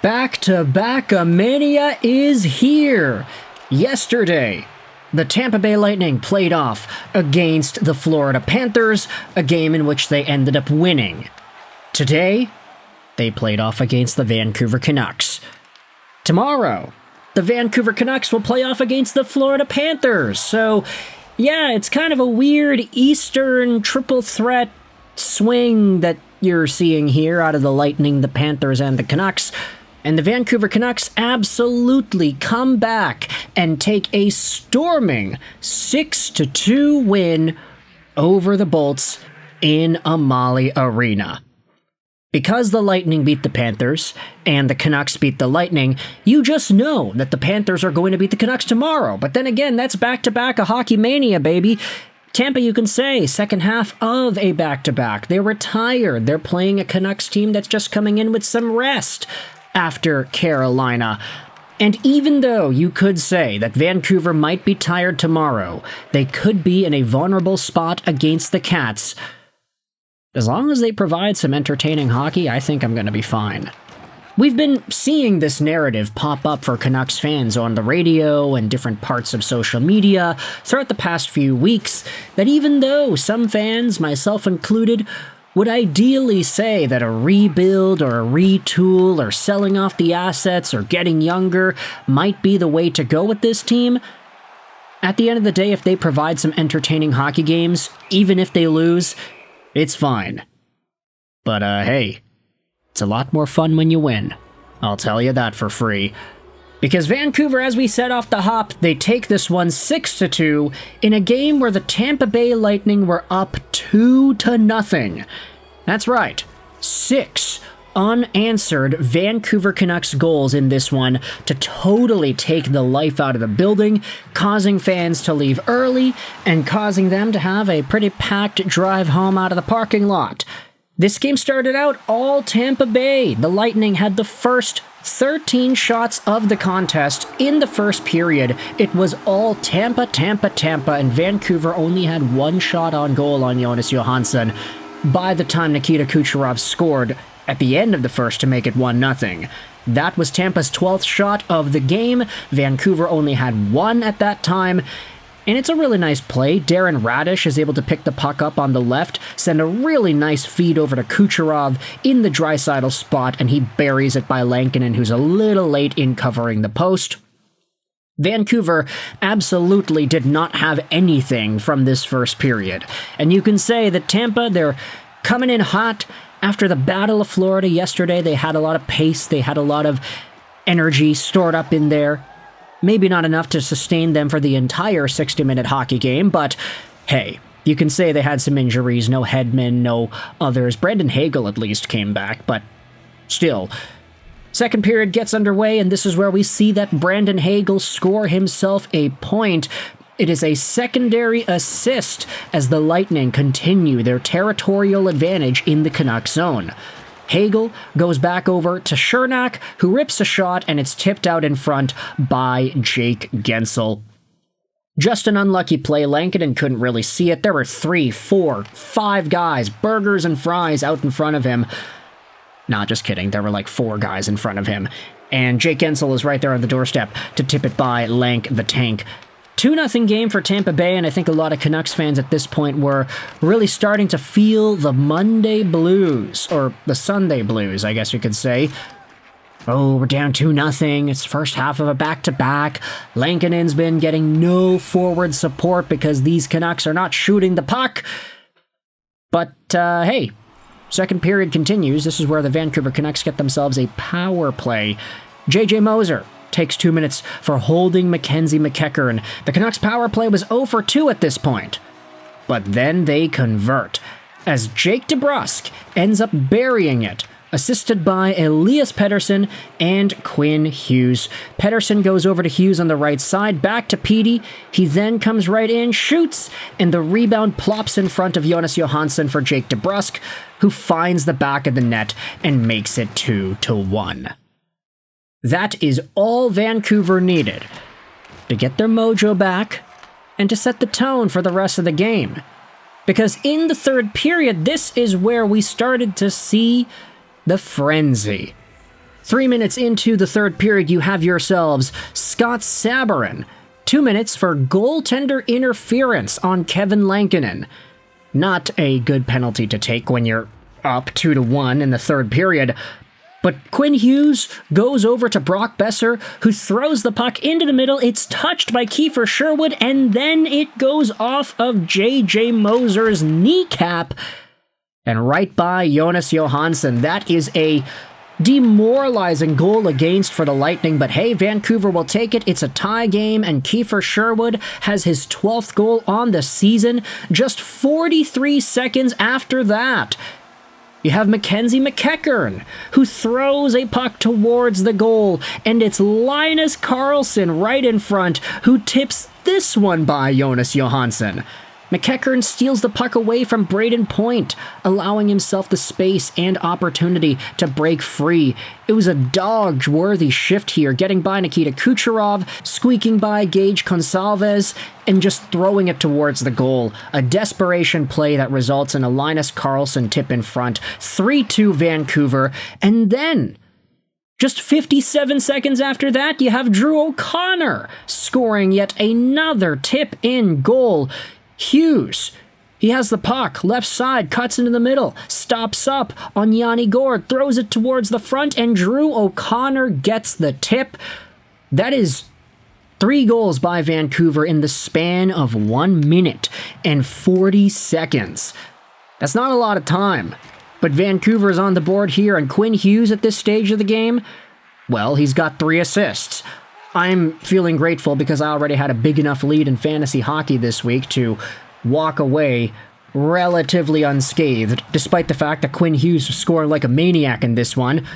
Back-to-back mania is here. Yesterday, the Tampa Bay Lightning played off against the Florida Panthers, a game in which they ended up winning. Today, they played off against the Vancouver Canucks. Tomorrow, the Vancouver Canucks will play off against the Florida Panthers. So, yeah, it's kind of a weird Eastern triple threat swing that you're seeing here out of the Lightning, the Panthers, and the Canucks. And the Vancouver Canucks absolutely come back and take a storming 6-2 win over the Bolts in Amalie Arena. Because the Lightning beat the Panthers and the Canucks beat the Lightning, you just know that the Panthers are going to beat the Canucks tomorrow. But then again, that's back-to-back a hockey mania, baby. Tampa, you can say, second half of a back-to-back. They're retired. They're playing a Canucks team that's just coming in with some rest after Carolina. And even though you could say that Vancouver might be tired tomorrow, they could be in a vulnerable spot against the Cats. As long as they provide some entertaining hockey, I think I'm going to be fine. We've been seeing this narrative pop up for Canucks fans on the radio and different parts of social media throughout the past few weeks, that even though some fans, myself included, would ideally say that a rebuild or a retool or selling off the assets or getting younger might be the way to go with this team, at the end of the day, if they provide some entertaining hockey games, even if they lose, it's fine. But hey, it's a lot more fun when you win. I'll tell you that for free. Because Vancouver, as we said off the hop, they take this one 6-2 in a game where the Tampa Bay Lightning were up 2-0. That's right, 6 unanswered Vancouver Canucks goals in this one to totally take the life out of the building, causing fans to leave early and causing them to have a pretty packed drive home out of the parking lot. This game started out all Tampa Bay. The Lightning had the first 13 shots of the contest in the first period. It was all Tampa, and Vancouver only had one shot on goal on Jonas Johansson by the time Nikita Kucherov scored at the end of the first to make it 1-0. That was Tampa's 12th shot of the game. Vancouver only had one at that time. And it's a really nice play. Darren Radish is able to pick the puck up on the left, send a really nice feed over to Kucherov in the Draisaitl spot, and he buries it by Lankinen, who's a little late in covering the post. Vancouver absolutely did not have anything from this first period. And you can say that Tampa, they're coming in hot. After the Battle of Florida yesterday, they had a lot of pace, they had a lot of energy stored up in there. Maybe not enough to sustain them for the entire 60-minute hockey game, but hey, you can say they had some injuries, no Hedman, no others. Brandon Hagel at least came back, but still. Second period gets underway, and this is where we see that Brandon Hagel score himself a point. It is a secondary assist as the Lightning continue their territorial advantage in the Canucks zone. Hagel goes back over to Cernak, who rips a shot, and it's tipped out in front by Jake Guentzel. Just an unlucky play. Lankinen couldn't really see it. There were 3, 4, 5 guys, burgers and fries out in front of him. Nah, just kidding. There were like 4 guys in front of him. And Jake Guentzel is right there on the doorstep to tip it by Lank the Tank. 2-0 game for Tampa Bay, and I think a lot of Canucks fans at this point were really starting to feel the Monday blues, or the Sunday blues, I guess you could say. Oh, we're down 2-0, it's first half of a back-to-back. Lankinen's been getting no forward support because these Canucks are not shooting the puck. But, hey, second period continues. This is where the Vancouver Canucks get themselves a power play. J.J. Moser takes 2 minutes for holding Mackenzie MacEachern. The Canucks power play was 0 for 2 at this point. But then they convert, as Jake DeBrusk ends up burying it, assisted by Elias Pettersson and Quinn Hughes. Pettersson goes over to Hughes on the right side, back to Petey. He then comes right in, shoots, and the rebound plops in front of Jonas Johansson for Jake DeBrusk, who finds the back of the net and makes it 2-1. That is all Vancouver needed to get their mojo back and to set the tone for the rest of the game. Because in the third period, this is where we started to see the frenzy. 3 minutes into the third period, you have yourselves Scott Sabourin. 2 minutes for goaltender interference on Kevin Lankinen. Not a good penalty to take when you're up 2-1 in the third period. But Quinn Hughes goes over to Brock Besser, who throws the puck into the middle. It's touched by Kiefer Sherwood, and then it goes off of J.J. Moser's kneecap and right by Jonas Johansson. That is a demoralizing goal against for the Lightning, but hey, Vancouver will take it. It's a tie game, and Kiefer Sherwood has his 12th goal on the season. Just 43 seconds after that, you have MacEachern, who throws a puck towards the goal, and it's Linus Karlsson right in front, who tips this one by Jonas Johansson. MacEachern steals the puck away from Braden Point, allowing himself the space and opportunity to break free. It was a dodge-worthy shift here, getting by Nikita Kucherov, squeaking by Gage Gonsalves, and just throwing it towards the goal. A desperation play that results in a Linus Karlsson tip in front. 3-2 Vancouver, and then just 57 seconds after that, you have Drew O'Connor scoring yet another tip in goal. Hughes, he has the puck, left side, cuts into the middle, stops up on Yanni Gourde, throws it towards the front, and Drew O'Connor gets the tip. That is 3 goals by Vancouver in the span of 1 minute and 40 seconds. That's not a lot of time, but Vancouver is on the board here, and Quinn Hughes at this stage of the game, well, he's got 3 assists. I'm feeling grateful because I already had a big enough lead in fantasy hockey this week to walk away relatively unscathed, despite the fact that Quinn Hughes was scoring like a maniac in this one.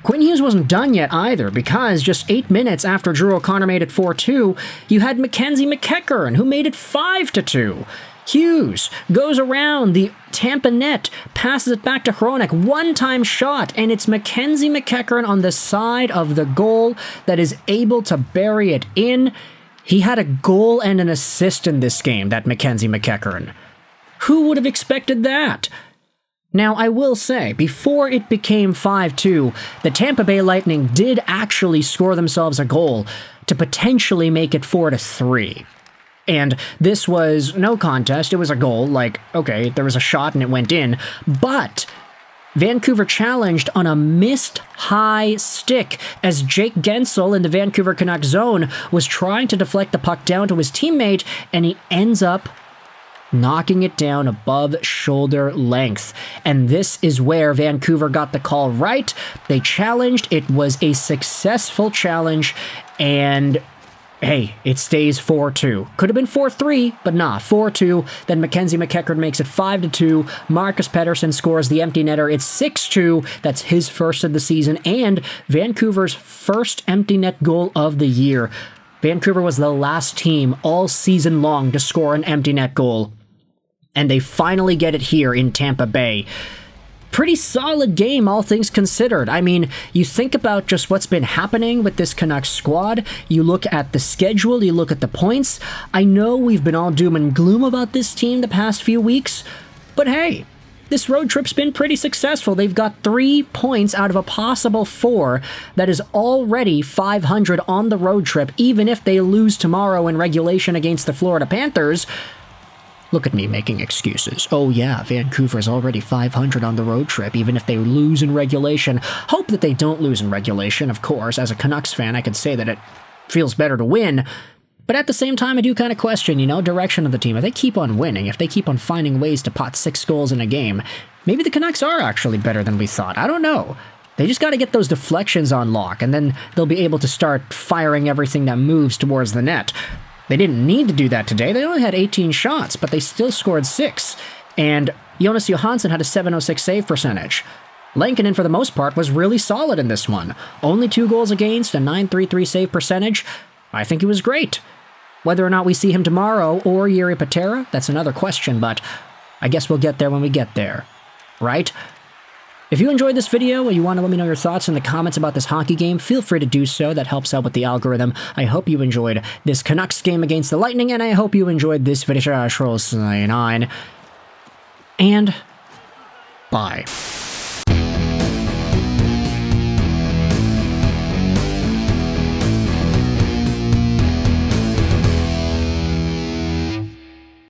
Quinn Hughes wasn't done yet either, because just 8 minutes after Drew O'Connor made it 4-2, you had MacEachern, who made it 5-2. Hughes goes around the Tampa net, passes it back to Hronek, one-time shot, and it's MacEachern on the side of the goal that is able to bury it in. He had a goal and an assist in this game, that MacEachern. Who would have expected that? Now, I will say, before it became 5-2, the Tampa Bay Lightning did actually score themselves a goal to potentially make it 4-3. And this was no contest, it was a goal, like, okay, there was a shot and it went in, but Vancouver challenged on a missed high stick as Jake Guentzel in the Vancouver Canucks zone was trying to deflect the puck down to his teammate, and he ends up knocking it down above shoulder length. And this is where Vancouver got the call right. They challenged, it was a successful challenge, and hey, it stays 4-2. Could have been 4-3, but nah, 4-2. Then MacEachern makes it 5-2. Marcus Pettersson scores the empty netter. It's 6-2. That's his first of the season, and Vancouver's first empty net goal of the year. Vancouver was the last team all season long to score an empty net goal, and they finally get it here in Tampa Bay. Pretty solid game, all things considered. I mean, you think about just what's been happening with this Canucks squad, you look at the schedule, you look at the points. I know we've been all doom and gloom about this team the past few weeks, but hey, this road trip's been pretty successful. They've got 3 points out of a possible 4. That is already 500 on the road trip, even if they lose tomorrow in regulation against the Florida Panthers. Look at me making excuses. Oh yeah, Vancouver's already 500 on the road trip, even if they lose in regulation. Hope that they don't lose in regulation, of course. As a Canucks fan, I could say that it feels better to win. But at the same time, I do kind of question, direction of the team. If they keep on winning, if they keep on finding ways to pot 6 goals in a game, maybe the Canucks are actually better than we thought. I don't know. They just got to get those deflections on lock, and then they'll be able to start firing everything that moves towards the net. They didn't need to do that today. They only had 18 shots, but they still scored 6. And Jonas Johansson had a .706 save percentage. Lankinen, for the most part, was really solid in this one. Only 2 goals against, a .933 save percentage. I think he was great. Whether or not we see him tomorrow or Jiri Patera, that's another question, but I guess we'll get there when we get there. Right? If you enjoyed this video or you want to let me know your thoughts in the comments about this hockey game, feel free to do so. That helps out with the algorithm. I hope you enjoyed this Canucks game against the Lightning, and I hope you enjoyed this video. And bye.